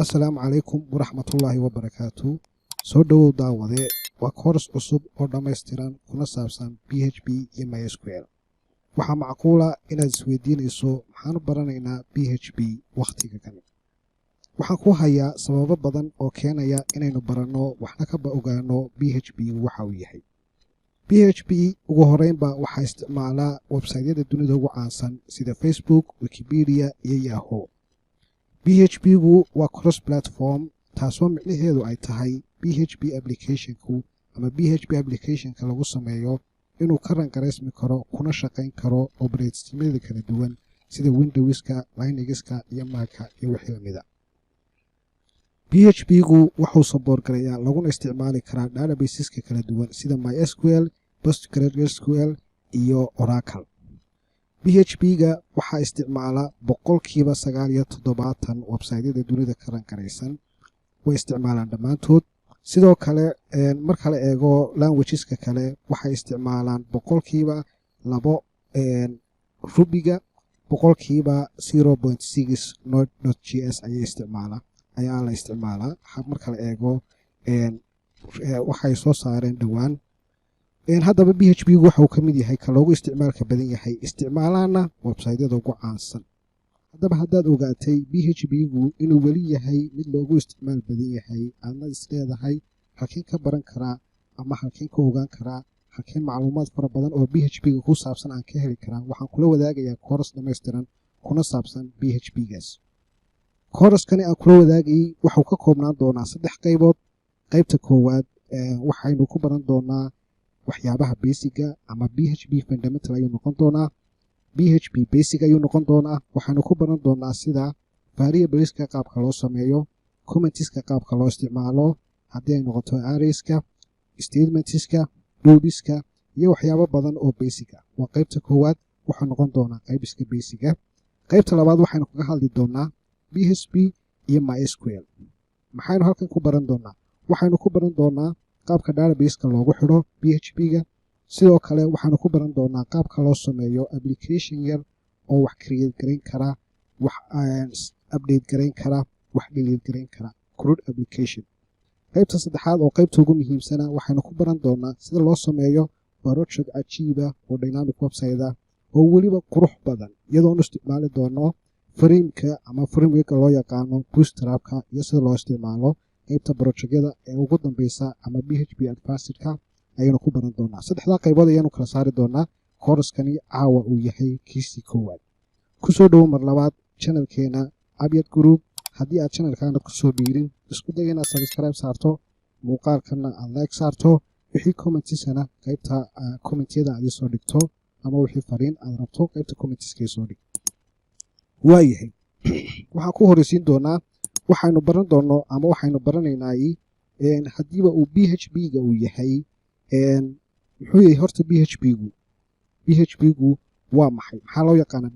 السلام عليكم ورحمة الله وبركاته. soo dhawow daawade waa course cusub oo dhammaystiran kuna saabsan PHP iyo MySQL. waxaa macquula inaad isweydiinayso maxaan u baranaynaa PHP waqtiga kan. waxaan ku hayaa sababo badan oo keenaya inaynu baranno waxna ka ogaano PHP waxa uu yahay. PHP ugu horeynba waxaa isticmaalaa website-yada dunida ugu caansan sida Facebook, Wikipedia iyo Yahoo. PHP-gu waa cross platform taasoo micnaheedu ay tahay PHP application-ku ama PHP application-ka lagu sameeyo inuu ka rangareysmi karo kuna shaqayn karo operating systemyada kala duwan sida Windows-ka, Linux-ka iyo Mac-ka iyo wixii lamida. PHP-gu wuxuu support garayaa laguna isticmaali karaa databases-ka kala duwan sida MySQL, PostgreSQL iyo Oracle. PHP-ga waxaa isticmaala boqolkiiba 97 website-yada dunida ka rangareysan way isticmaalaan dhammaantood. sidoo kale marka la eego languages-ka kale waxay isticmaalaan boqolkiiba 2 Ruby-ga boqolkiiba 0.6 Node.js ayaa la isticmaalaa. marka la eego waxay soo saareen dhawaan. haddaba PHP-gu waxa uu ka mid yahay ka loogu isticmaalka badan yahay isticmaalaana website-yada ugu caansan. haddaba haddaad ogaatay PHP-gu inuu weli yahay mid loogu isticmaal badan yahay aadna isleedahay halkeen ka baran karaa ama halkeen ka ogaan karaa halkeen macluumaad fara badan oo PHP-ga ku saabsan aan ka heli karaa, waxaan kula wadaagayaa course dhammaystiran kuna saabsan PHP-gaas. course-kani aan kula wadaagayay waxuu ka koobnaan doonaa 3 qaybood. qaybta koowaad waxaynu ku baran doonaa waxyaabaha basiga ama PHP fundamental ayuu noqon doonaa. PHP basic ayuu noqon doonaa. waxaanu ku baran doonaa sida variableska qaabka loo sameeyo, commenteska qaabka loo isticmaalo haddii ay noqoto arrayska, statementska, loopiska iyo waxyaabo badan oo basic ah. waa qaybta koowaad wuxuu noqon doonaa qayb iska basic ah. qaybta labaad waxaynu kaga hadli doonaa PHP iyo MySQL. maxaynu halkan ku baran doonaa? waxaynu ku baran doonaa qaabka database-ka loogu xidho PHP-ga. sidoo kale waxaanu ku baran doonaa qaabka loo sameeyo application yar oo wax create gareyn kara, wax update gareyn kara, wax delete gareyn kara, crude application. qaybta saddexaad oo qaybta ugu muhiimsana waxaynu ku baran doonaa sida loo sameeyo project cajiiba oo dynamic website ah oo weliba qurux badan iyadoon isticmaali doono frameka ama framework loo yaqaano Bootstrap-ka iyo sida loo isticmaalo qaybta project-yada ee ugu dambeysa ama PHP Advanced-ka ayaynu ku baran doonaa. 3 qaybood ayaanu kala saari doonaa. course-kani caawa uu yahay kiisii koowaad. kusoo dhowo mar labaad channelkeena Abyad Group. haddii aad channelkaana kusoo biirin isku day inaad subscribe saarto, muuqaalkana aad like saarto, wixii commentsana qaybta commentyada aad soo dhigto ama wixii fariin aad rabto qaybta commentiska soo dhig. waayahay waxaan ku horeysiin doonaa waxaynu baran doono ama waxaynu baranaynaa hadiiba uu PHP-ga uu yahay muxuu yahay horta PHP-gu waa maxay? maxaa loo yaqaanaa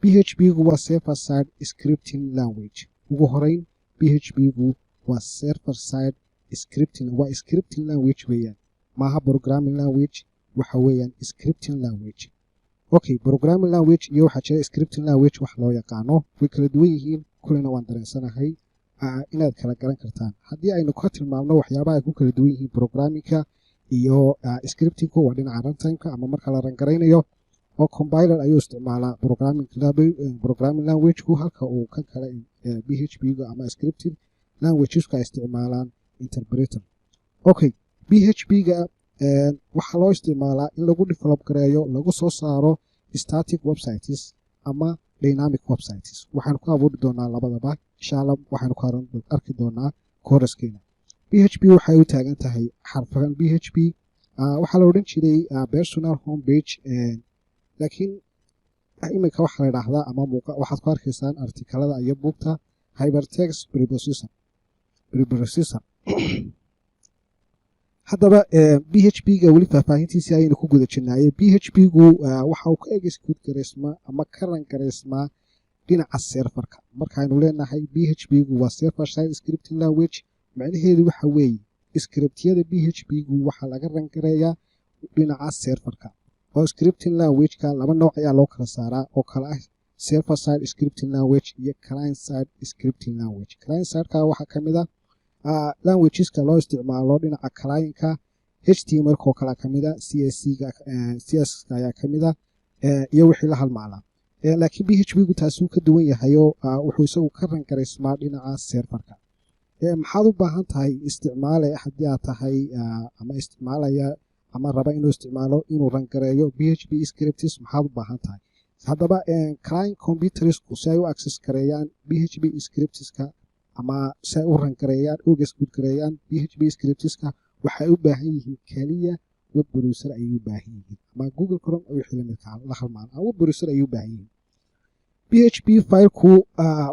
PHP-gu waa server side scripting language. ugu horeyn PHP-gu waa server side scripting, waa scripting language weeyaan, maaha programming language. waxa weeyaan scripting language. okay, programming language iyo waxaa jira scripting language wax loo yaqaano, way kala duwan yihiin. kulena waan dareensanahay inaad kala garan kartaan. haddii aynu ka tilmaamno waxyaabaha ay ku kala duwan yihiin programmingka iyo scriptingku waa dhinaca runtime-ka ama marka la rangaraynayo, oo compiler ayuu isticmaalaa programming language-ku, halka uu ka kale PHP-ga ama scripting languages-ka isticmaalaan interpreter. okay, PHP-ga waxaa loo isticmaalaa in lagu develop gareeyo, lagu soo saaro static websites ama dynamic websites. waxaanu ku abuuri doonaa labadaba insha Allah. waxaanu ku arki doonaa course-keena. PHP waxay u taagan tahay xarfahan PHP. waxaa la odhan jiray personal home page, laakiin iminka waxaa la yidhaahdaa ama waxaad ku arkaysaan artikalada iyo buugta hypertext preprocessor. haddaba PHP-ga weli faahfaahintiisii ayaynu ku guda jirnaaye. PHP-gu waxa uu ka execute gareysmaa ama ka rangareysmaa dhinaca serverka. markaaynu leenahay PHP-gu waa server side scripting language, macnaheedu waxa weeye scriptyada PHP-gu waxaa laga rangareeyaa dhinaca serverka. oo scripting language-ka 2 nooc ayaa loo kala saaraa oo kala ah server side scripting language iyo client side scripting language. Client side-ka waxaa ka mid ah languageska loo isticmaalo dhinaca client-ka, HTML oo kala ka mid ah, CSS-ka ayaa ka mid ah iyo wixii la halmaala. Laakiin PHP-gu taasi uu ka duwan yahay oo wuxuu isagu ka ran gareysmaa dhinaca serverka. Maxaad u baahan tahay isticmaale haddii aad tahay ama isticmaalaya ama raba inuu isticmaalo inuu ran gareeyo PHP scripts, maxaad u baahan tahay? Haddaba client computersku si ay u access gareeyaan PHP scriptska ama si ay u ran gareeyaan u execute gareeyaan PHP scriptska waxay u baahan yihiin kaliya web browser ayay u baahan yihiin ama Google Chrome oo wixii la midka la halmaan web browser ayay u baahan yihiin. PHP file-ku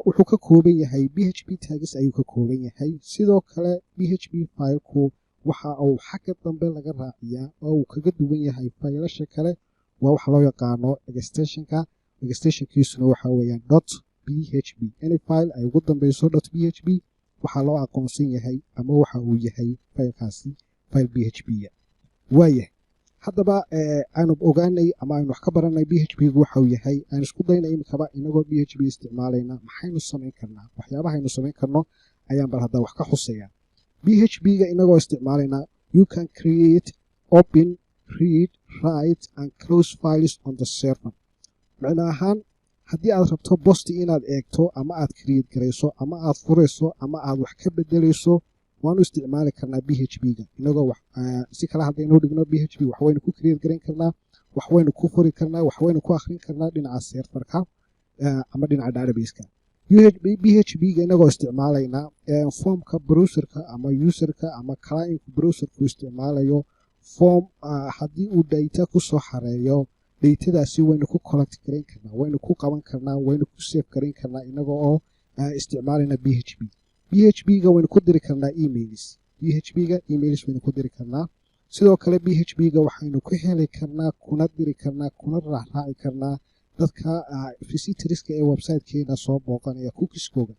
wuxuu ka kooban yahay PHP tags ayuu ka kooban yahay. Sidoo kale PHP file-ku waxa uu xagga dambe laga raaciyaa oo uu kaga duwan yahay faylasha kale waa waxa loo yaqaano extensionkiisuna waxa weeyaan .php. any file ay ugu dambeyso .php waxaa loo aqoonsan yahay ama waxa uu yahay faylkaasi file PHP. waayahay haddaba aanu ogaanay ama aynu wax ka baranay PHP-gu waxa uu yahay aan isku daynay imikaba inagoo PHP isticmaalayna maxaynu samayn karnaa, waxyaabaha aynu samayn karno ayaan bal hadda wax ka xuseeyaa. PHP-ga inagoo isticmaalayna you can create, open, read, write and close files on the server. macna ahaan haddii aad rabto post inaad eegto ama aad create gareyso ama aad fureyso ama aad wax ka bedelayso waanu isticmaali karnaa PHP-ga inagoo wax si kala hadaynu dhigno PHP wax waynu ku create gareyn karnaa, wax waynu ku furi karnaa, wax waynu ku akhrin karnaa dhinaca serverka ama dhinaca database-ka. PHP-ga inagoo isticmaalayna formka browserka ama userka ama client browserku isticmaalayo form haddii uu data ku soo xareeyo datadaasi waynu ku collect gareyn karnaa, waynu ku qaban karnaa, waynu ku save gareyn karnaa inagoo isticmaalayna PHP. PHP-ga waynu ku diri karnaa emails. PHP-ga emails waynu ku diri karnaa. sidoo kale PHP-ga waxaynu ku heli karnaa kuna diri karnaa kuna raaci karnaa dadka visitorska ee website-keena soo booqanaya cookieskooda.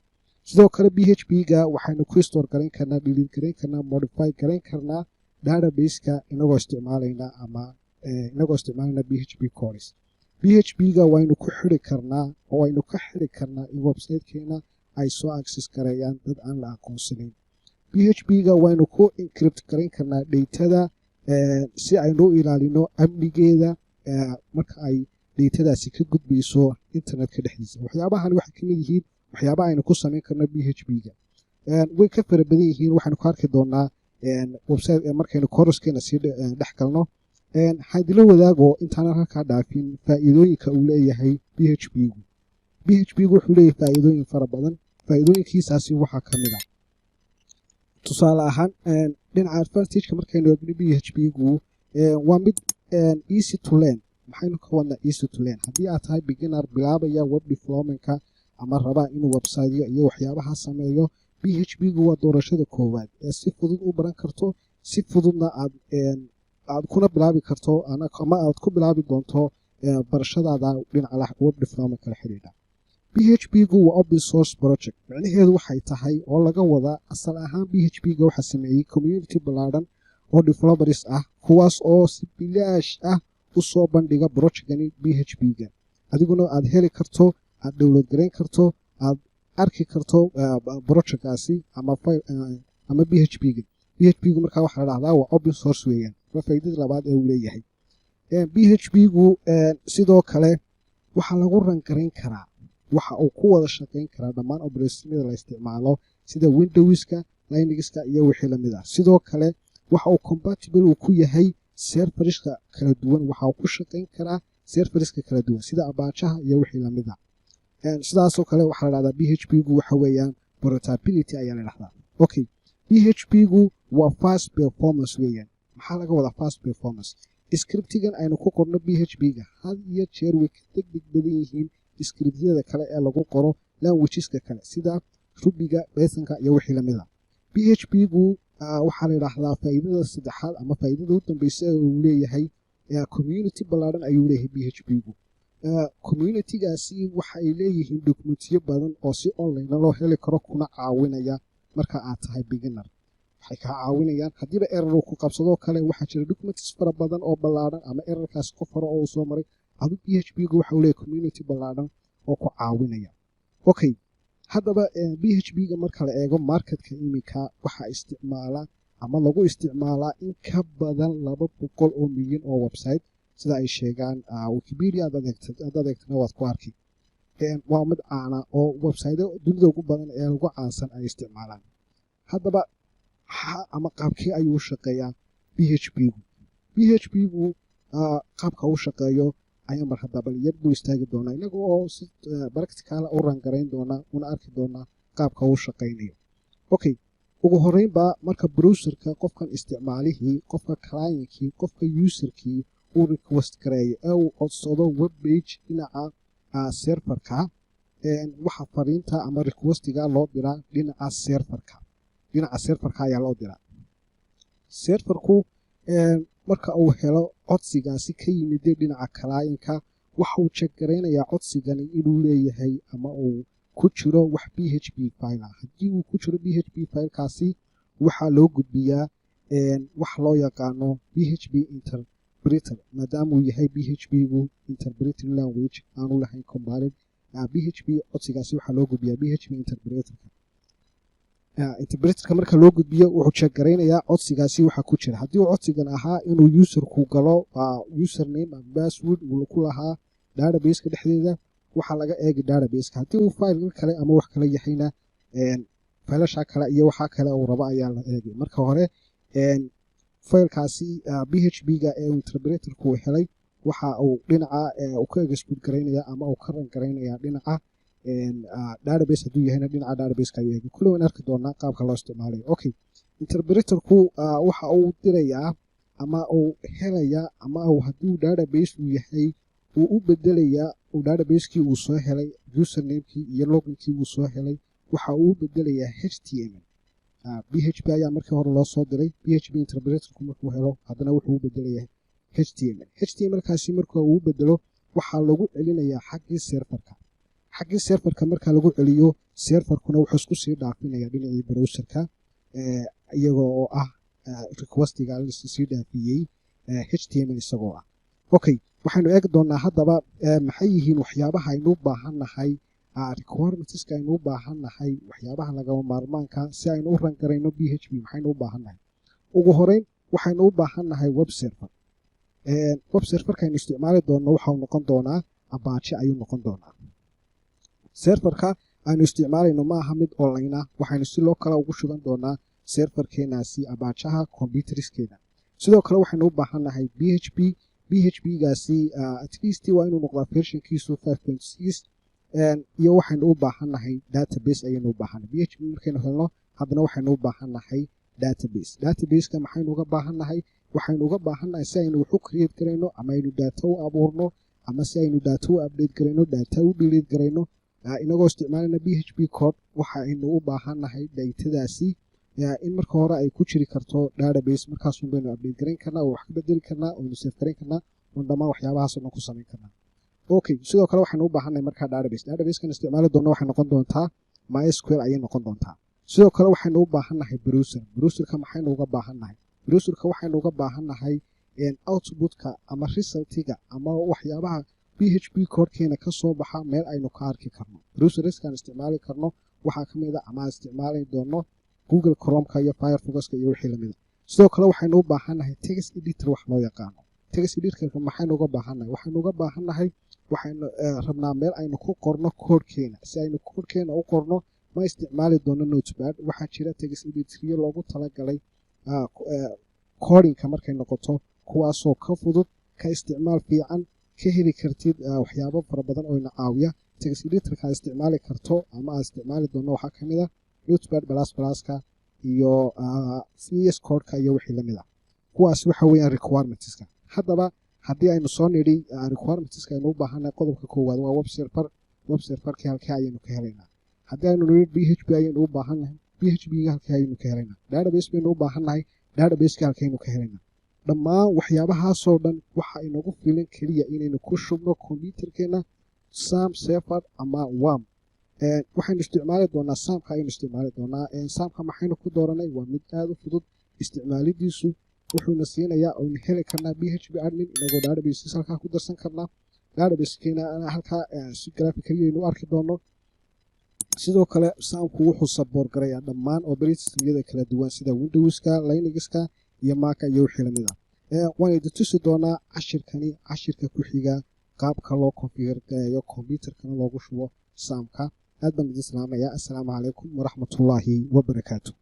sidoo kale PHP-ga waxaynu ku store gareyn karnaa, delete gareyn karnaa, modify gareyn karnaa database-ka inagoo isticmaalayna ama inagoo isticmaalayna PHP codes. PHP-ga waynu ku xiri karnaa oo waynu ka xiri karnaa in website-keena ay soo access gareeyaan dad aan la aqoonsanayn. PHP-ga waynu ku encrypt gareyn karnaa datada si aynu u ilaalino amnigeeda marka ay datadaasi ka gudbayso internetka dhexdiisa. waxyaabahan waxay ka mid yihiin waxyaabaha aynu ku samayn karno PHP-ga. way ka fara badan yihiin, waxaynu ku arki doonaa website markaynu course-keena sii dhex galno. haddii la wadaago intaanan halkaa dhaafin faa'iidooyinka uu leeyahay PHP-gu. PHP-gu wuxuu leeyahay faa'iidooyin fara badan. faa'iidooyinkiisaasi waxaa ka mid ah tusaale ahaan dhinaca advantage-ka markaynu eegno PHP-gu waa mid easy to learn. maxaynu ka wadnaa easy to learn? haddii aad tahay beginner bilaabaya web development-ka ama rabaa inuu website-yo iyo waxyaabaha sameeyo, PHP-gu waa doorashada koowaad ee si fudud u baran karto, si fududna aad kuna bilaabi karto ama aad ku bilaabi doonto barashadaada dhinaca web development la xiriira. PHP-gu waa open source project. macnaheedu waxay tahay oo laga wadaa asal ahaan PHP-ga waxa sameeyay community ballaaran oo developers ah kuwaas oo si bilaash ah u soo bandhiga project-gani PHP-ga. adiguna aad heli karto, aad download gareyn karto, aad arki karto project-kaasi ama PHP-ga. PHP-gu markaa waxa la dhahdaa waa open source weeyaan. waa faa'iidada labaad ee uu leeyahay. PHP-gu sidoo kale waxa lagu ran gareyn karaa, waxa uu ku wada shaqeyn karaa dhammaan operationada la isticmaalo sida Windows-ka, Linux-ka iyo wixii la mid ah. sidoo kale waxa uu compatible uu ku yahay serverska kala duwan, waxa uu ku shaqeyn karaa serverska kala duwan sida Apache-ha iyo wixii la mid ah. sidaas oo kale waxa la dhahdaa PHP-gu waxa weeyaan portability ayaa la dhahdaa. okay, PHP-gu waa fast performance weeyaan. maxaa laga wadaa fast performance? scriptigan aynu ku qorno PHP-ga had iyo jeer way ka degdeg badan yihiin scriptyada kale ee lagu qoro languageska kale sida Ruby-ga, Python-ka iyo wixii la mid ah. PHP-gu waxaa la yidhaahdaa faa'iidada saddexaad ama faa'iidada u dambeysa ee uu leeyahay community ballaaran ayuu leeyahay PHP-gu. community-gaasi waxay leeyihiin dokumentiyo badan oo si online loo heli karo kuna caawinaya marka aad tahay beginner. waxay ka caawinayaan haddiiba error ku qabsado kale waxaa jira documents fara badan oo ballaaran ama errorkaas qof hore oo soo maray. adu PHP-gu waxa uu leeyahay community ballaaran oo ku caawinaya. Okay, haddaba PHP-ga marka la eego marketka iminka waxaa isticmaala ama lagu isticmaalaa in ka badan 200 oo milyan oo website sida ay sheegaan Wikipedia aad adeegtana waad ku arki. waa mid caana oo website dunida ugu badan ee ugu caansan ay isticmaalaan. haddaba ama qaabkii ayuu shaqeeyaa PHP-gu. PHP-gu qaabka uu shaqeeyo ayaan mar haddaba yar dul istaagi doonaa inaga oo si practical u rangarayn doona una arki doonaa qaabka uu shaqeynayo. Okay, ugu horeynba marka browserka qofkan isticmaalihii qofka clientkii qofka userkii uu request gareeyo ee uu codsado web page dhinaca serverka waxa fariinta ama requestiga loo diraa dhinaca serverka ayaa loo diraa. serverku marka uu helo codsigaasi ka yimid dhinaca clientka waxa uu check gareynayaa codsigani inuu leeyahay ama uu ku jiro wax PHP file ah. haddii uu ku jiro PHP filekaasi waxaa loo gudbiyaa wax loo yaqaano PHP interpreter maadaama uu yahay PHP-gu interpreting language aanu lahayn compiled. PHP codsigaasi waxaa loo gudbiyaa PHP interpreterka marka loo gudbiyo wuxuu check gareynayaa codsigaasi waxa ku jira. haddii uu codsigan ahaa inuu userku galo username ama password uu ku lahaa database-ka dhexdeeda waxaa laga eegi database-ka. haddii uu file kale ama wax kale yahayna failasha kale iyo waxa kale uu rabo ayaa la eegi. marka hore filekaasi PHP-ga ee interpreterku helay waxa uu dhinaca uu ka export gareynayaa ama uu ka ran gareynayaa dhinaca database hadduu yahayna dhinaca database-ka ayuu eegi. kulli waan arki doonaa qaabka loo isticmaalayo. Okay, interpreterku waxa uu dirayaa ama uu helayaa ama hadduu database uu yahay uu u bedelayaa database-kii uu soo helay username-kii iyo login-kii uu soo helay waxa uu u bedelayaa HTML. PHP ayaa markii hore loo soo diray. PHP interpreterku markuu helo haddana wuxuu u bedelayaa HTML-kaasi marka uu bedelo waxaa lagu celinayaa xaggii serverka marka lagu celiyo serverkuna wuxuu isku sii dhaafinayaa dhinacii browserka iyagoo oo ah requestiga la sii dhaafiyey HTML isagoo ah. Okay, waxaanu eegi doonaa haddaba maxay yihiin waxyaabaha aynu u baahannahay requirements-ka aynu u baahannahay waxyaabaha lagama maarmaanka si aynu u ran garayno PHP maxaynu u baahannahay. ugu horeyn waxaynu u baahannahay web serverka aynu isticmaali doonno waxau noqon doonaa Apache ayuu noqon doonaa. serverka aynu isticmaalayno ma aha mid online ah. waxaynu si loo kala ugu shuban doonaa serverkeenaasi Apache-ha computerskeena. sidoo kale waxaynu u baahannahay PHP-gaasi at least waa inuu noqdaa versionkiisu 5.6 iyo waxaynu u baahannahay database ayaynu u baahannahay. PHP markaynu helno haddana waxaynu u baahannahay database-ka maxaynu uga baahannahay waxaynu uga baahannahay si aynu wax u create garayno ama aynu data u abuurno ama si aynu data u update garayno data u delete garayno inagoo isticmaalana PHP code waxaynu u baahannahay datadaasi in marka hore ay ku jiri karto database markaas baynu update garayn karnaa oo wax ka bedeli karnaa oo aynu save garayn karnaa oo dhammaan waxyaabahaas oo ku samayn karnaa. Okay, sidoo kale waxaynu u baahannahay marka database-kan isticmaali doonno waxay noqon doontaa MySQL ayay noqon doontaa. sidoo kale waxaynu u baahannahay browserka maxaynu uga baahannahay browserka waxaynu uga baahannahay outputka ama resultiga ama waxyaabaha PHP codekeena ka soo baxa meel aynu ka arki karno. browserskan isticmaali karno waxaa ka mid ah ama isticmaali doono Google Chrome-ka iyo Firefox-ka iyo wixii lamid ah. sidoo kale waxaynu u baahannahay text editor wax loo yaqaano. text editor-ka maxaynu uga baahannahay waxaynu rabnaa meel aynu ku qorno koodkeena. si aynu koodkeena u qorno ma isticmaali doono Notepad. waxaa jira text editor loogu talagalay codingka markay noqoto kuwaasoo ka fudud ka isticmaal fiican ka heli kartid waxyaabo fara badan oo ina caawiya. text editor-ka isticmaali karto ama aad isticmaali doono waxaa ka mid ah Notepad++ iyo VS Code-ka iyo wixii lamid ah. kuwaas waxa weeyaan requirements-ka. haddaba haddii aynu soo nidhi requirements-ka aynu u baahannahay qodobka koowaad waa web serverkii halkee ayaynu ka helaynaa. haddii aynu nidhi PHP ayaynu u baahannahay PHP-ga halkee ayaynu ka helaynaa. database baynu u baahannahay database-ka halkeeynu ka helaynaa. dhammaan waxyaabahaasoo dhan waxa inagu filan keliya inaynu ku shubno computerkeena sam server ama WAM. waxaynu isticmaali doonaa samka ayaynu isticmaali doonaa. samka maxaynu ku dooranay waa mid aad u fudud isticmaalidiisu wuxuuna siinayaa aynu heli karnaa PHP admin inagoo databases halkaa ku darsan karnaa database-keena ana halka si graphically u arki doono sidoo kale saamku wuxuu support garaya dhammaan operating systemyada kala duwan sida Windows-ka Linux-ka iyo Mac iyo wixii lamid waan idin tusi doonaa cashirka ku xiga qaabka loo configure gareeyo computerkana loogu shubo saamka aad baan idin salaamayaa assalaamu calaykum waraxmatullaahi wabarakaatuh